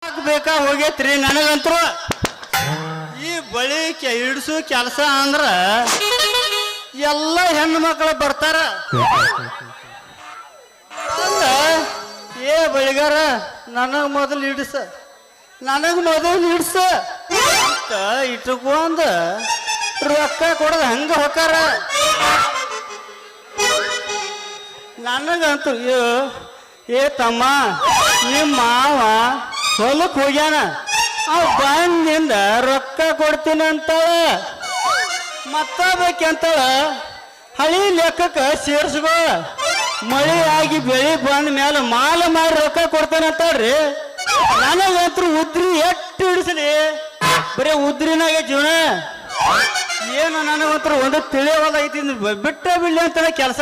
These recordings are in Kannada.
ಬೇಕಾ ಹೋಗೈತ್ರಿ ನನಗಂತೂ ಈ ಬಳಿ ಹಿಡಿಸು ಕೆಲಸ ಅಂದ್ರ ಎಲ್ಲ ಹೆಣ್ಣು ಮಕ್ಕಳು ಬರ್ತಾರ. ಏ ಬಳಿಗಾರ ನನಗ ಮೊದಲು ಹಿಡಿಸ ಅಂತ ಇಟ್ಕೊಂಡ ರೊಕ್ಕ ಕೊಡದ ಹಂಗ ಹೊಕ್ಕಾರ. ನನಗಂತೂ ಏ ತಮ್ಮ ನಿಮ್ಮ ಮಾವ ಹೊಲಕ್ಕೆ ಹೋಗ್ಯಾನ, ಅವ್ ಬಂದಿಂದ ರೊಕ್ಕ ಕೊಡ್ತೀನಿ ಅಂತಾಳ. ಮತ್ತಬೇಕಂತಾಳ ಹಳಿ ಲೆಕ್ಕಕ್ಕೆ ಸೇರ್ಸ್ಕೋ, ಮಳೆ ಆಗಿ ಬೆಳಿ ಬಂದ ಮೇಲೆ ಮಾಲ ಮಾರಿ ರೊಕ್ಕ ಕೊಡ್ತೇನೆ ಅಂತಾಳ್ರಿ. ನನಗಂತೂ ಉದ್ರಿ ಎಷ್ಟು ಹಿಡಿಸಲಿ, ಬರೀ ಉದ್ರಿನಾಗ ಜೀವನ. ಏನು ನನಗಂತೂ ಒಂದು ತಿಳಿಯೋದೈತಿ, ಬಿಟ್ಟ ಬಿಡ್ಲಿ ಅಂತಾಳೆ ಕೆಲಸ.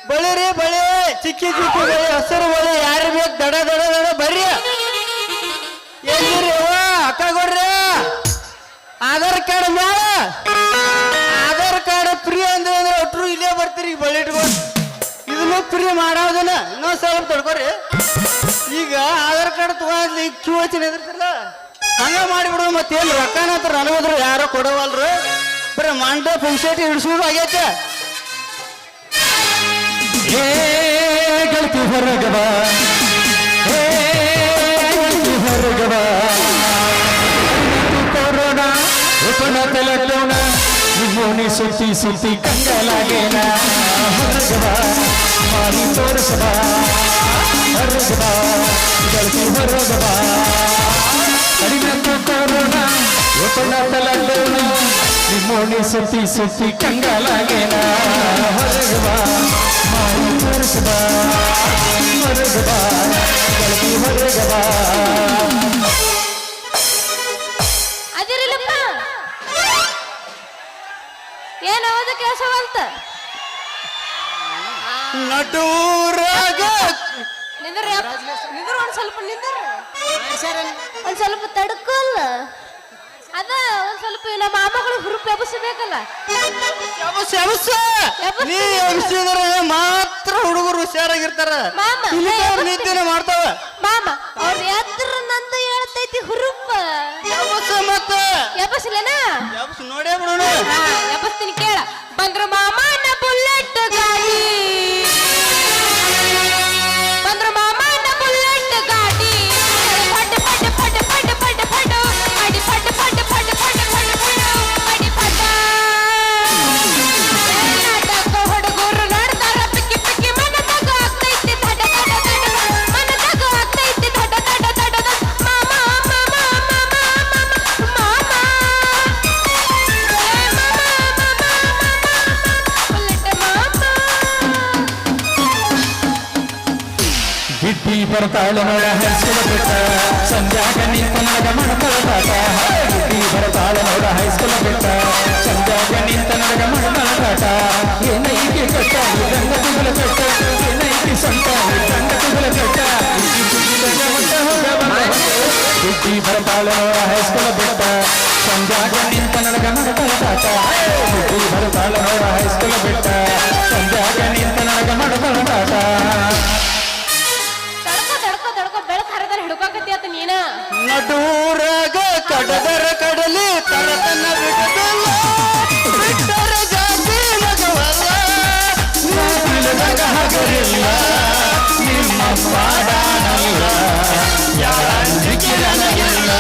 ಬಳಿರಿ ಬಳಿ ಚಿಕ್ಕಿ ಬಳಿ ಹಸಿರು ಬಳಿ ಯಾರು ಬೇಕು ದಡ ದಡ ದಡ ಬರ್ರಿ. ಎಲ್ಲಿರಿ ಅಕ್ಕ ಕೊಡ್ರಿ ಆಧಾರ್ ಕಾರ್ಡ್ ಮ್ಯಾಲ ಆಧಾರ್ ಕಾರ್ಡ್ ಫ್ರೀ ಅಂದ್ರೆ ಒಟ್ಟರು ಇಲ್ಲೇ ಬರ್ತೀರಿ. ಬಳಿ ಇಟ್ಕೊಂಡು ಇದನ್ನು ಫ್ರೀ ಮಾಡೋದನ್ನ ಇನ್ನೊಂದು ಸ್ವಲ್ಪ ತಡ್ಕೊರಿ. ಈಗ ಆಧಾರ್ ಕಾರ್ಡ್ ತಗೊಂಡ್ಲಿ ಕ್ಯೂ ಹಚ್ಚಿನ ಎದಿರ್ತಿಲ್ಲ ಹಂಗ ಮಾಡಿಬಿಡೋದು. ಮತ್ತೇನು ರೊಕ್ಕನ ಹತ್ರ ನನಗೋದ್ರು ಯಾರೋ ಕೊಡವಲ್ರು, ಬರೀ ಮಂಡ ಪುಂಶೇಟಿ ಹಿಡಿಸೋದು ಆಗೈತೆ. ಏ ಗೆಳತಿ ಹೊರಗವ, ಏ ಗೆಳತಿ ಹೊರಗವ, ಕೊರೋನಾ ಉಪನತ ಲಕ್ಡೌನ ನಿಮ್ಮೋನಿ ಸುತ್ತಿ ಸುತ್ತಿ ಕಂಗಲಾಗೇನ. ಹೊರಗವ ಮಾಡಿ ತೋರಿಸವ, ಹೊರಗವ ಗೆಳತಿ ಹೊರಗವ, ಕಡಿಮೆ ಕೊರೋನಾ ಉಪನತ ಲಕ್ಡೌನ ನಿಮ್ಮೋನಿ ಸುತ್ತಿ ಸುತ್ತಿ ಕಂಗಲಾಗೇನ. ಹೊರಗವ ಮಾಡಿ ತೋರಿಸವ, ಹೊರಗವ ಗೆಳತಿ ಹೊರಗವ. ಅದಿರಲಿಪ್ಪ ಏನವದು ಕೆಲಸವಂತ ನಟೂರಾಗ ನಿಂದ್ರ ಒಂದ್ ಸ್ವಲ್ಪ ಒಂದ್ ಸ್ವಲ್ಪ ತಡ್ಕೊಲ್ಲ. ಅದ ಒಂದ್ ಸ್ವಲ್ಪ ನಮ್ಮ ಮಾಮಗಳು ಹುರುಪು ಎಬ್ಬಿಸಬೇಕಲ್ಲ. ನೀ ಎಬ್ಸಿದ್ರೆ ಮಾತ್ರ ಹುಡುಗರು ಹುಷಾರಾಗಿರ್ತಾರ, ಮಾಮ ನಿತ್ಯನ ಮಾಡ್ತಾವ. ಮಾಮ ಅವ್ರ ಎದ್ರ ನಂದು ಹೇಳ್ತೈತಿ ಹುರುಪ ಮತ್ತ ಎಬ್ಬಸ್ಲೇನಾ ನೋಡೇ ಬಿಡೋಣ. ಎಬ್ಬಸ್ತೀನಿ ಕೇಳ. ಬಂದ್ರು ಮಾಮನ ಬುಲೆಟ್ ಗಾಡಿ, ಬಂದ್ರು ಮಾಮನ ಬುಲೆಟ್ ಗಾಡಿ, ಫಟ್ ಫಟ್ ಫಟ್ ಫಟ್ ಫಟ್ ಫಟ್ ಅಡಿ ಫಟ್ ಫಟ್ ಫಟ್ ಫಟ್ ಫಟ್ ಫಟ್ ಅಡಿ ಫಟ. ನಾಟಕ ಹುಡುಗರು ನೋಡ್ತಾರ ಪಿಕ್ಕಿ ಪಿಕ್ಕಿ, ಮನದಾಗ ಆಗ್ತೈತಿ ದಡ ದಡ ದಡ, ಮನದಾಗ ಆಗ್ತೈತಿ ದಡ ದಡ ದಡ ದಡ. ಮಾಮ ಮಾಮ ಮಾಮ ಮಾಮ ಮಾಮ ಬಿಟ್ಟಿ ಬರ್ತಾಳ ನೋಡ ಹೈಸ್ಕೂಲ್ ಬಿಟ್ಟ, ಸಂಧ್ಯಾಗ ನಿಂತ ನನಗ ಮಾಡ್ತಾಳ ತಾಟ. ಬಿಟ್ಟಿ ಬರ್ತಾಳ ನೋಡ ಹೈಸ್ಕೂಲ್ ಬಿಟ್ಟ, ಸಂಧ್ಯಾಗ ನಿಂತ ನನಗ ಮಾಡ್ತಾಳ ತಾಟ. ಏನೈತಿ ಕಟ್ಟ ಗಂಗ ತುಗಲ ಕಟ್ಟ, ಏನೈತಿ ಸಂತ ಗಂಗ ತುಗಲ ಕಟ್ಟ. ಬಿಟ್ಟಿ ಬರ್ತಾಳ ನೋಡ ಹೈಸ್ಕೂಲ್ ಬಿಟ್ಟ, ಸಂಧ್ಯಾಗ ನಿಂತ ನನಗ ಮಾಡ್ತಾಳ ತಾಟ. ಬಿಟ್ಟಿ ಬರ್ತಾಳ ನೋಡ ಹೈಸ್ಕೂಲ್ ಬಿಟ್ಟ, ಸಂಧ್ಯಾಗ ನಿಂತ ನನಗ ಮಾಡ್ತಾಳ ತಾಟ. ನಟೂರಾಗ ಕಡದರ ಕಡಲಿ ತರತನ ಬಿಡದಲ್ಲ, ಬಿಟ್ಟರ ಜಾತಿ ನಗವಲ್ಲ, ಹಗರಿಲ್ಲ ನಿಮ್ಮ ಪಾಡಾನಲ್ಲ, ಯಾರ ಅಂಜಿಕೆ ನನಗಿಲ್ಲ.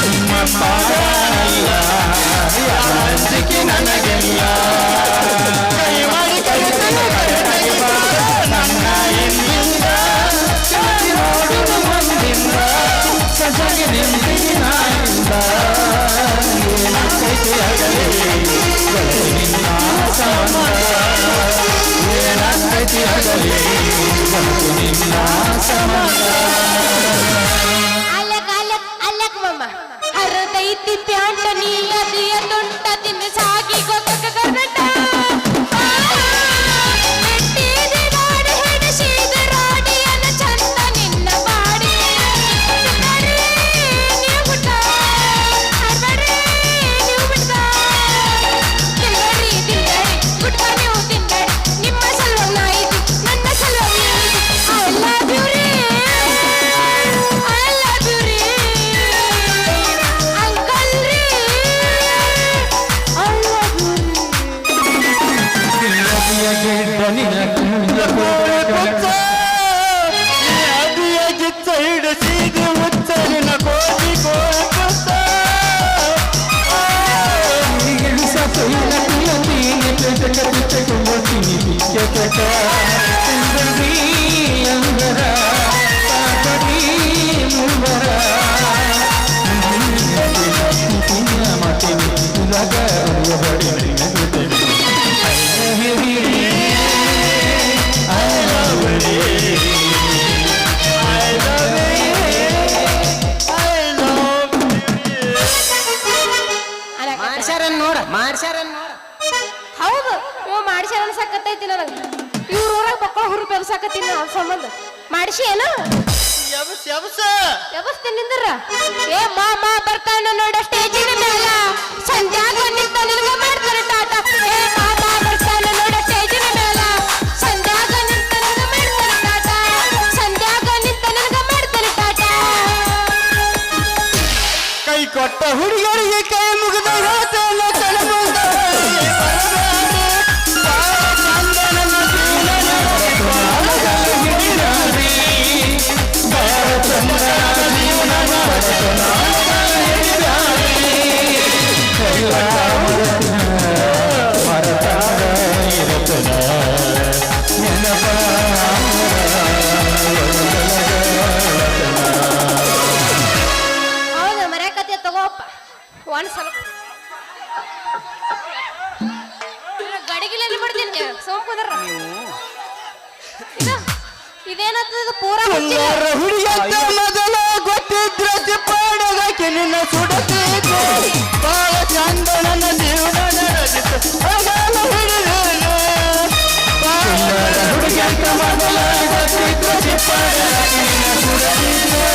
ನಿಮ್ಮ ಪಾಡಾನಲ್ಲ, ಯಾರ ಅಂಜಿಕೆ ನನಗಿಲ್ಲ. ಕೈ ಮಾಡಿ ಕಲಿತನ ನನ್ನ ಎಲ್ಲಿಂದ ನೋಡುವ ಮುಂದಿಂದ ಸಜಗೆ ನಿಂದಿನಾಯಿಂದ ಏನಾಗ್ತೈತಿ ಆಗಲಿ ನಿನ್ನ ಸಂಬಂಧ. ಏನಾಗ್ತೈತಿ ಆಗಲಿ ನಿನ್ನ ಸಂಬಂಧ. ಅಲ್ಲಕ್ ಅಲ್ಲಕ್ ಅಲ್ಲಕ್ ಮಮ್ಮ ಹರದೈತಿ ಪ್ಯಾಂಟ ನೀ ಅದಿಯ ತುಂಟ ತಿನ್ನ ಸಾಗಿ ಗೊತ್ತಕ ಗರ್ಗಟ. ನಿಮ್ಮ ಸಲುವಾಗಿ ನನ್ನ ಸಲುವಾಗಿ I love you ರೀ. ಮತ್ತ ಕುಂದರಿ ಅಂದರ ಸಾಕಡಿ ಮುಂದರ ಮಾತಿನಿ ಉಲಗ ಬಡಿ ನಗುತ್ತೇನೆ ಹೌದು ಇವ ಮಾಡಿಸ್ಯಾರ ಅನ್ಸಕತ್ತೈತಿ ನನಗ ಇವ್ರ ಊರಾಗ ಮಕ್ಕಳ ಹುರುಪಿ ಎಬ್ಸಾಕತ್ತೀನಿ ಅವ್ರ ಸಂಬಂಧ ಮಾಡಿಸಿ ಏನ ವ್ಯವಸ್ಥೆ ನಿಂದ್ರ ಏ ಮಾಮ ಬರ್ತಾನ ನೋಡ ಸ್ಟೇಜಿನ ಮ್ಯಾಲ ಸಂಧ್ಯಾಗ ನಿಂತ ನಿನಗ ಮಾಡ್ತಾರ ಟಾಟ ಏ ಮಾಮ ಬರ್ತಾನ ನೋಡ ಸ್ಟೇಜಿನ ಮ್ಯಾಲ ಸಂಧ್ಯಾಗ ನಿಂತ ನಿನಗ ಮಾಡ್ತಾರ ಟಾಟ ಸಂಧ್ಯಾಗ ನಿಂತ ನಿನಗ ಮಾಡ್ತಾರ ಟಾಟ ಕೈ ಕೊಟ್ಟ ಹುಡುಗರಿಗೆ ಕೈ ಮುಗಿದ ಹೇಳ್ತೇನೆ ತಲೆಮುಂದ. ಹೌದು ಮರ್ಯಾಕತ್ತೆ ತಗೋಪ್ಪ ಒಂದ್ ಸ್ವಲ್ಪ ಗಡಿಗಿಲಲ್ಲಿ ಬಿಡ್ತೀನಿ ಸೋಂಕುದರ ಇದೇನಂತದ ಪೂರಾ ಸುಂದರ ಹುಡುಗಿಯತ್ತ ಮೊದಲ ಗೊತ್ತಿದ್ರ ಸಿಪ್ಪಾಡಗಕ್ಕೆ ನಿನ್ನ ಸುಡತಿದ್ದೆ ಬಾಳ ಚಂದ ನನ್ನ ಜೀವನ ನಡೆದಿತ್ತು ಅಗಾಲ ಹಿಡಿದೇನೆ ಹುಡುಗಿಯಂತ ಮೊದಲ ಗೊತ್ತಿದ್ರು ಚಿಪ್ಪಾಡಗಕ್ಕೆ ನಿನ್ನ ಸುಡತಿದ್ದೆ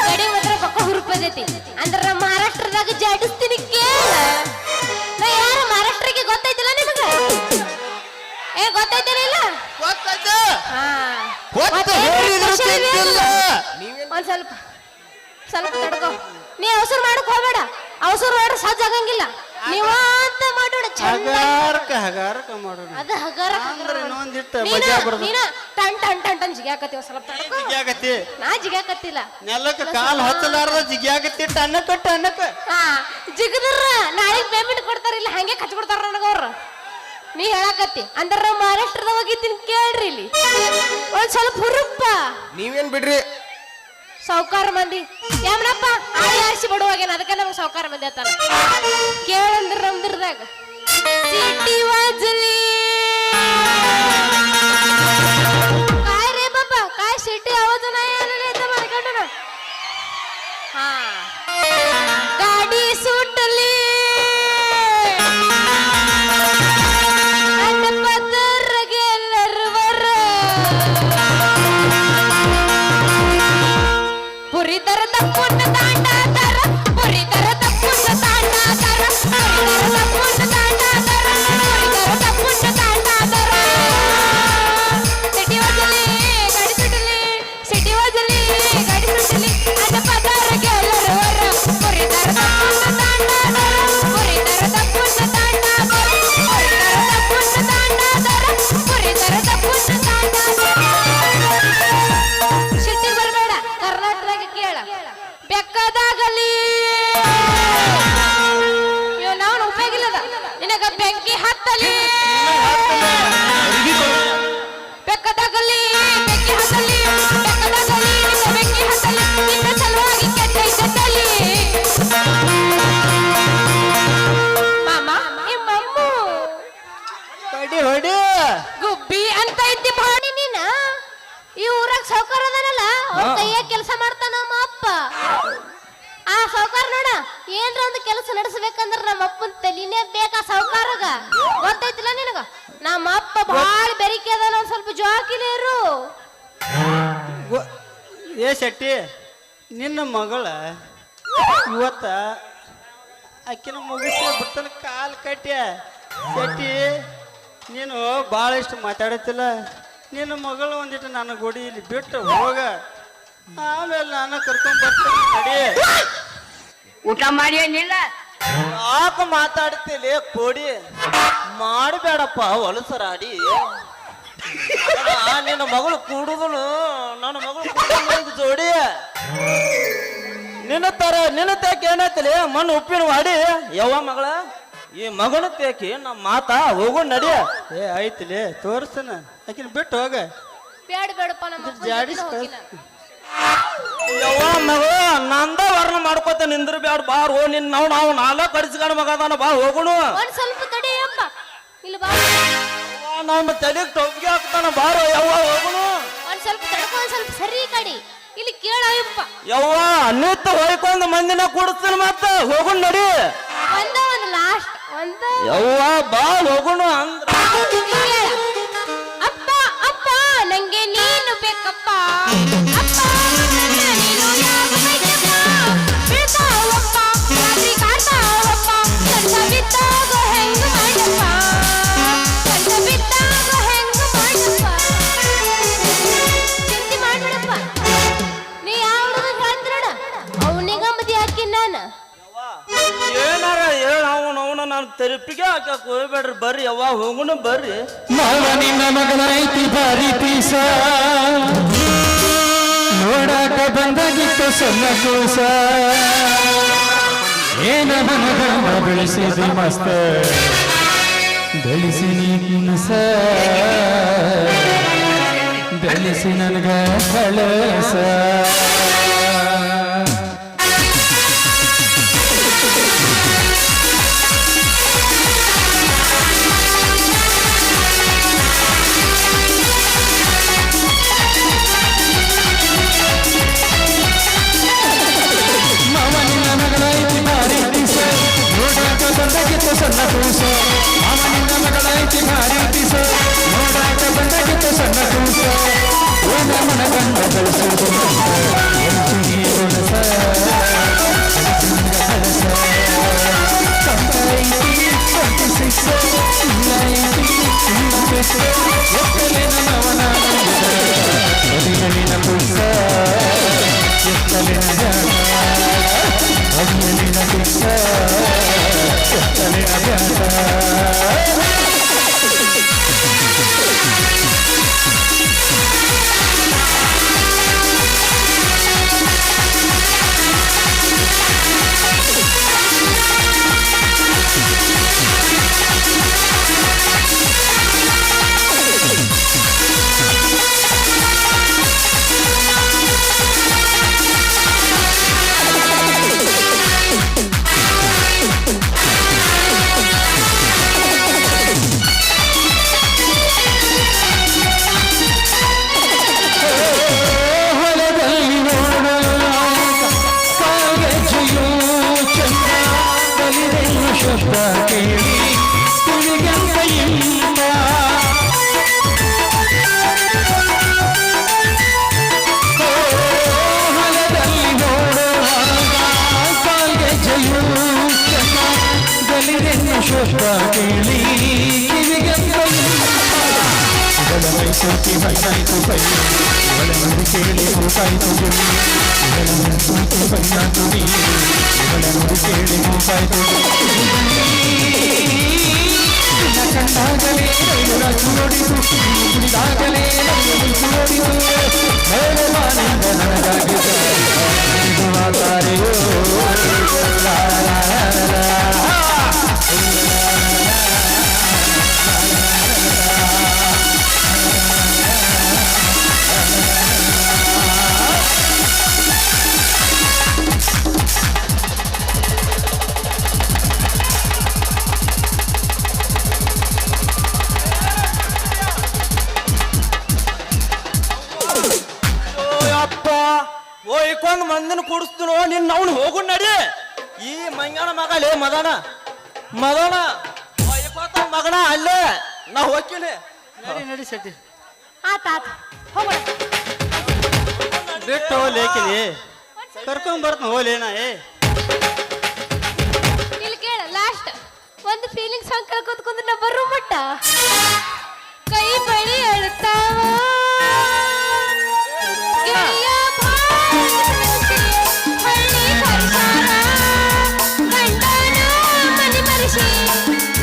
ಗಡಿ ಮಾತ್ರ ಪಕ್ಕ ಹುರುಪದೈತಿ ಅಂದ್ರ ಮಹಾರಾಷ್ಟ್ರದಾಗ ಜಾಡಿಸ್ತೀನಿ ಕೇಳ ನಾ ಯಾರ ಮಹಾರಾಷ್ಟ್ರಕ್ಕೆ ಗೊತ್ತೈತಿಲ್ಲ ನಿನಗ ಏ ಗೊತ್ತೈತಿಲ್ಲ ಗೊತ್ತಾಯ್ತು ಹಾ ಗೊತ್ತು ಹೇಳಿದ್ರು ತಿಂತಿಲ್ಲ ಒಂದ್ ಸ್ವಲ್ಪ ಸ್ವಲ್ಪ ತಡ್ಕೋ ನೀ ಅವಸರ ಮಾಡಕ್ ಹೋಗ್ಬೇಡ ಅವಸರ ಮಾಡ್ರೆ ಸಜ್ಜಾಗಂಗಿಲ್ಲ ನೀವ ಅಂತ ಮಾಡೋಣ ಚಂದ ಹಗಾರಕ ಮಾಡೋಣ ಅದ ಹಗರ ಅಂದ್ರೆ ಇನ್ನೊಂದಿಟ್ಟು ಮಜಾ ಬರ್ತದೆ. ನೀನ ಟನ್ ಟನ್ ಟನ್ ಟನ್ ಜಿಗ್ಯಾಕತ್ತೀವ ಸ್ವಲ್ಪ ತಡ್ಕೋ ಜಿಗ್ಯಾಗತ್ತಿ ನಾ ಜಿಗ್ಯಾಕತ್ತಿಲ್ಲ ನೆಲಕ್ಕೆ ಕಾಲ್ ಹತ್ತಲಾರ್ದ ಜಿಗ್ಯಾಗತ್ತಿ ಟನ್ನಕ್ಕ ಹಾ ಜಿಗದ್ರ ನಾಳೆಗ್ ಪೇಮೆಂಟ್ ಕೊಡ್ತಾರಿಲ್ಲ ಹಂಗೆ ಖರ್ಚು ಕೊಡ್ತಾರ ನನಗ ಅವ್ರ ನೀ ಹೇಳಕತ್ತಿ ಅಂದ್ರ ಮಹಾರಾಷ್ಟ್ರದಾಗ ಹೋಗಿದ್ದೀನಿ ಕೇಳ್ರಿ ಇಲ್ಲಿ ಒಂದ್ ಸ್ವಲ್ಪ ಹುರುಪ್ಪ ನೀವೇನ್ ಬಿಡ್ರಿ ಸಾವುಕಾರ ಮಂದಿ ಯಾಮನಪ್ಪ ಆಳಿ ಆರಿಸಿ ಬಿಡುವಾಗೇನ ಅದಕ್ಕೆ ನಮ್ಗೆ ಸಾವುಕಾರ ಮಂದಿ ಆತಾನ ಕೇಳಂದ್ರ ನಮ್ದಿರ್ದಾಗ ಸಿಟಿ ವಾಜಲಿ काय रे बाबा काय सिटी आवाज नाही आलेला इथं माझ्याकडून हा गाडी सुटली आणि पदर गेलरवर पुरी तर तपून दांडा तर पुरी तर तपून दांडा तर पुरी तर तपून दांडा तर पुरी तर तपून दांडा तर सिटी वाजली गाडी सुटली सिटी वाजली गाडी सुटली आणि पदार गेलं वर पुरी तर तपून दांडा तर पुरी तर तपून दांडा तर पुरी तर तपून दांडा तर पुरी तर तपून दांडा ಸಿಟಿ ಬರಬೇಡ ಕರ್ನಾಟಕದಾಗ ಕೇಳ ಬೆಕ್ಕದಾಗಲಿ ಇವ್ ನಾವು ಉಪಯೋಗಿಲ್ಲದ ನಿನಗ ಬೆಂಕಿ ಹತ್ತಲಿ ಬೆಕ್ಕದಾಗಲಿ ಬೆಂಕಿ ಹತ್ತಲಿ ಬೆಕ್ಕದಾಗಲಿ ನಿನ್ನ ಬೆಂಕಿ ಹತ್ತಲಿ ನಿನ್ನ ಸಲುವಾಗಿ ಕೆಟ್ಟೈತಲಿ ಮಾಮ ನಿಮ್ಮಮ್ಮು ಹೊಡಿ ಹೊಡಿ ಗುಬ್ಬಿ ಅಂತ ಇದ್ದಿ ಭಾಡಿ ನೀನ ಈ ಊರಾಗ ಸಾವುಕಾರ ಅದಾನಲ್ಲ ಅವ್ರ ಕೈಯಾಗ ಕೆಲಸ ಮಾಡ್ತಾನ ನಮ್ಮ ಅಪ್ಪ ಆ ಸಾವುಕಾರ ನೋಡ ಏನ್ರ ಒಂದು ಕೆಲಸ ನಡೆಸಬೇಕಂದ್ರ ನಮ್ಮ ಅಪ್ಪನ ತಲಿನೇ ಬೇಕಾ ಸಾವುಕಾರಗ ಗೊತ್ತೈತಿಲ್ಲ ನಿನಗ ನಮ್ಮ ಅಪ್ಪ ಭಾಳ ಬೆರಿಕೆ ಅದಾನ ಒಂದ್ ಸ್ವಲ್ಪ ಜೋಕಿಲೇರು ಏ ಶೆಟ್ಟಿ ನಿನ್ನ ಮಗಳ ಇವತ್ತ ಆಕಿನ ಮುಗಿಸಿ ಬಿಡ್ತಾನ ಕಾಲ್ ಕಟ್ಟ್ಯ ಶೆಟ್ಟಿ ನೀನು ಭಾಳ ಇಷ್ಟು ಮಾತಾಡತ್ತಿಲ್ಲ ನಿನ್ನ ಮಗಳು ಒಂದಿಟ್ಟು ನನ್ನ ಗುಡಿ ಇಲ್ಲಿ ಬಿಟ್ಟು ಹೋಗ ಆಮೇಲೆ ನಾನು ಕರ್ಕೊಂಡ್ ಬರ್ತೀನಿ ನಡಿ ಊಟ ಮಾಡಿ ಏನಿಲ್ಲ ಯಾಕೆ ಮಾತಾಡ್ತಿಲ್ಲ ಕೋಡಿ ಮಾಡಬೇಡಪ್ಪ ಹೊಲಸರಾಡಿ ನಿನ್ನ ಮಗಳು ಕೂಡುದನು ನನ್ನ ಮಗಳು ಕೂಡುದು ಜೋಡಿ ನಿನ್ನ ತೇಕೆ ಏನಾಯ್ತಲಿ ಮಣ್ಣು ಉಪ್ಪಿನ ಮಾಡಿ ಯವ್ವ ಮಗಳ ಈ ಮಗನ ತೇಕಿ ನಮ್ಮ ಮಾತಾ ಹೋಗು ನಡಿಯ ಏ ಆಯ್ತಲಿ ತೋರಿಸ್ತಾನ ಆಕಿನ ಬಿಟ್ಟು ಹೋಗ ಬೇಡ ಬೇಡಪ್ಪ ನಮ್ಮ ಅಪ್ಪನ್ ಜಾಡಿಸ್ ಜೊತೆನ ಹೋಗಿಲ್ಲ. ಯವ್ವ ಮಗಳು ನಂದ ವರ್ಣ ಮಾಡ್ಕೋತ ನಿಂದ್ರ ಬ್ಯಾಡ ಬಾರ್ ಹೋ ನಿನ್ ನಾವು ನಾಲ್ಕು ಕಡಿಸ್ಕೊಂಡ್ ಮಗ ಅದಾನ ಬಾ ಹೋಗುನು ಒಂದ್ ಸ್ವಲ್ಪ ತಡಿಯಪ್ಪ ಇಲ್ಲಿ ಬಾ ನಮ್ಮ ತಲೆಗೆ ಟೊಬ್ಗೆ ಹಾಕ್ತಾನ ಬಾರೋ ಯವ್ವ ಹೋಗುನು ಒಂದ್ ಸ್ವಲ್ಪ ತಡ್ಕೊ ಒಂದ್ ಸ್ವಲ್ಪ ಸರಿ ಕಡಿ ಇಲ್ಲಿ ಕೇಳಪ್ಪ ಯವ್ವ ನಿತ್ತ ಹೊಯ್ಕೊಂಡ್ ಮಂದಿನ ಕೂಡಿಸ್ತಾನ ಮತ್ತ ಹೋಗುನ್ ನಡಿ ಒಂದು ಲಾಸ್ಟ್ ಒಂದು ಯವ್ವ ಬಾ ಹೋಗುನು ಅಂದ್ರ ಅಪ್ಪ ಅಪ್ಪ ನಂಗೆ ನೀನು ಬೇಕಪ್ಪ ಅಪ್ಪ ನನ್ನ ನೀನು ಯಾಕೆ ಬೇಕಪ್ಪ ಬೀಳ್ತಾವಪ್ಪ ರಾತ್ರಿ ಕಾಡ್ತಾವಪ್ಪ ಕಂಠ ಬಿದ್ದಾಗ ಹೆಂಗ ಮಾಡಪ್ಪ ಕಂಠ ಬಿದ್ದಾಗ ಹೆಂಗ ಮಾಡಪ್ಪ ಚಿಂತೆ ಮಾಡ್ಬೇಡಪ್ಪ ನೀ ಯಾವ ಹೇಳ್ತಿರೋಣ ಅವನಿಗ ಮದಿ ಹಾಕಿ ನಾನು ಏನಾರ ಹೇಳ ಅವನ ನಾನು ತೆರಪಿಗೆ ಹಾಕಕ್ ಹೋಗ್ಬೇಡ್ರಿ ಬರ್ರಿ ಯವ್ವ ಹೋಗುನು ಬರ್ರಿ ಮಾವ ನಿನ್ನ ಮಗಳೈತಿ ಬಾರಿ ಪೀಸ ನೋಡಾಕ ಬಂದಾಗಿತ್ತು ಸಣ್ಣ ಕೂಸ ಏನ ಮನಗಂಡ ಬೆಳೆಸಿದಿ ಮಸ್ತ ಬೆಳೆಸಿ ನೀ ಕುಣಸ ಬೆಳೆಸಿ ನನಗ ಕಳಸ ಸಣ್ಣ ಕೂಸ ಮಾವನಿಂದ ಮಗಳೈತಿ ಭಾರಿ ಪೀಸ ನೋಡಾಕ ಬಂದಾಗಿತ್ತು ಸಣ್ಣ ಕೂಸ ಓದ ಮನಗಂಡ ಬೆಳೆಸುವುದು ಒದಿಯಲಿನ ಪುಷ್ಪ ಎತ್ತಲಿನ ಜಾಣ ಒದಿಯಲಿನ ಪುಷ್ಪ ಎತ್ತಲಿನ ಜಾಣ ಶಬ್ದ ಕೇಳಿ ತುಳಿಗಂತ ಇಂಪ ಹೊಲದಲ್ಲಿ ನೋಡುವಾಗ ಕಾಲ್ಗೆ ಜಯು ಚಂದ ಗಲಿರೆನ್ನ ಶಬ್ದ ಕೇಳಿ ಕಿವಿಗಂತ ಇವಳ ಮೈಸೂತಿ ಬಣ್ಣಾಯ್ತು ಕೈ ಇವಳ ನುಡಿ ಕೇಳಿ ಮೂಕಾಯ್ತು ಗುಡಿ ಇವಳ ಮೈಸೂತಿ ಬಣ್ಣಾಯ್ತು ನೀ ಇವಳ ನುಡಿ ಕೇಳಿ ಮೂಕಾಯ್ತು ಕಂಡಾಗಲೇ ರೈಲುರ ನೋಡಿತು ಕುಡಿದಾಗಲೇ ರೈಲು ನೋಡಿತು ಮೇಲೆ ಮಾನಿಂದ ನನಗಾಗಿದೆ ಒಯ್ಕೊಂಡ್ ಮಂದಿನ ಕೂಡಿಸ್ತೀನೋ ನಿನ್ನ ಅವ್ನು ಹೋಗು ನಡಿ ಈ ಮಂಗನ ಮಗಲೇ ಮದನ ಮದನ ಒಯ್ಕೋತ ಮಗನ ಅಲ್ಲೇ ನಾ ಹೋಗ್ತೀನಿ ನಡಿ ನಡಿ ಸೆಟ್ಟಿ ಆತ ಆತ ಹೋಗೋಣ ಬಿಟ್ಟು ಹೋಗ್ಲೇಕಿನಿ ಕರ್ಕೊಂಡ್ ಬರ್ತನ ಹೋಲೇನ ಏ ಇಲ್ಲಿ ಕೇಳ ಲಾಸ್ಟ್ ಒಂದು ಫೀಲಿಂಗ್ ಸಾಂಗ್ ಕೇಳ್ಕೊಂತ ಕುಂದ್ರೆ ನಾ ಬರೋ ಮಟ್ಟ ಕೈ ಬಳಿ ಅಳ್ತಾವ ಗೆಳೆಯ ಭಾರತಿ, ಹಳ್ಳಿ ಕರ್ಸಾರ, ಗಂಡನ ಮನೆ ಮರೆಸಿ,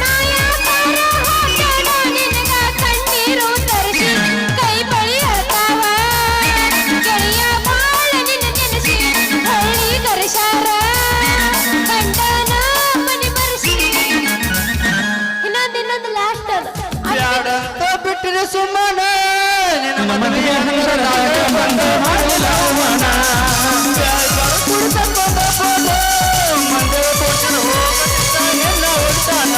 ನಾಯಕರ ಹಾಕ್ಯಾನ ನಿನಗ ಕಣ್ಣೀರು ತರಿಸಿ ಸುಮ್ಮನ ನಿನ್ನ ನಿನ್ನ ಮದುವೆ ಮದುವೆ ಹಂದರದಾಗ ಬಂದ ಮಾಡಿಲ್ಲ ಅವಮಾನ. ಮಂದೆ ಕೊಟ್ಟಿನ ಹೋಗದಿದ್ದ ಎಲ್ಲ ಹೊಡ್ತಾನ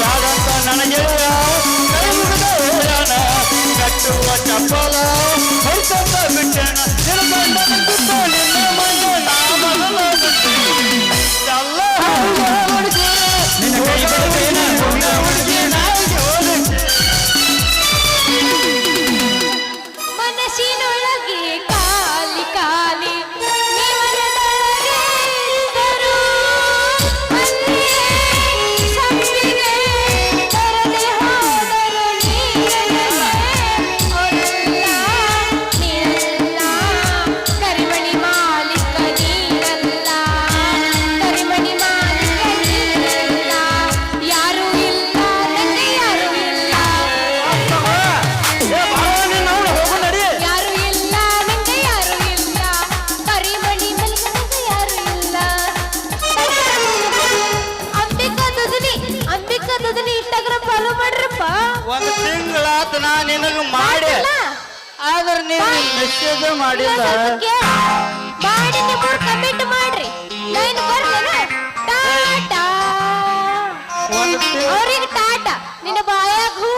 ಯಾರಂತ ನನಗೆ ಕೈ ಮುಗಿದ ಹೇಳಾನ ಕಟ್ಟುವ ಚಪ್ಪಲ ಹೊಯ್ತಂತ ಬಿಟ್ಟಣ ನಿನ್ನ ಗಂಡನ ಬಿಟ್ಟು ನಿನ್ನ ಮನೆ ನಾ ಮೊದಲ ಎಲ್ಲ ಹುಡುಗಿ ನಿನ್ನ ಕೈ ಬಿಡುತ್ತೇನ ಗುಣ ಹುಡುಗಿ ನಾಯಿಗೆ ಹೋಲಿಕೆ ಮನಸ್ಸಿನೊಳಗೆ ಕಾಲಿ ಕಾಲಿ ನಿವರದೊಳಗೆ ಇದ್ದರು ಅಲ್ಲಿಯೇ ಸಂಪಿಗೆ ತರದೆ ಹೋದರು ನೀರಲ್ಲೇ ಅವರಲ್ಲ ನೀರಲ್ಲ ಕರಿಮಣಿ ಮಾಲೀಕ ನೀರಲ್ಲ ಕರಿಮಣಿ ಮಾಲೀಕ ನೀರಲ್ಲ ಯಾರೂ ಇಲ್ಲ ನನಗೆ ಯಾರೂ ಇಲ್ಲ ಹೋಗು ನಡಿ ಯಾರು ಇಲ್ಲ ನಂಗೆ ಯಾರು ಇಲ್ಲ ಕರಿಮಣಿ ಮಲಿಕನಂಗೆ ಯಾರು ಇಲ್ಲ ಅಂಬಿಕಾ ದುದನಿ ಇನ್ಸ್ಟಾಗ್ರಾಮ್ ಫಾಲೋ ಮಾಡ್ರಪ್ಪ ಒಂದು ತಿಂಗಳಾತ ನಾ ನಿನಗ ಮಾಡಿ ಆದ್ರೆ ನೀನು ಮೆಸೇಜ್ ಮಾಡಿಲ್ಲ ಮಾಡಿ ನೀವು ಕಮೆಂಟ್ ಮಾಡ್ರಿ ಲೈನ್ ಬರ್ಲೇನ ಟಾಟಾ ಒಂದು ಅವ್ರಿಗೆ ಟಾಟಾ ನಿನ್ನ ಬಾಯಾಗ ಹೂ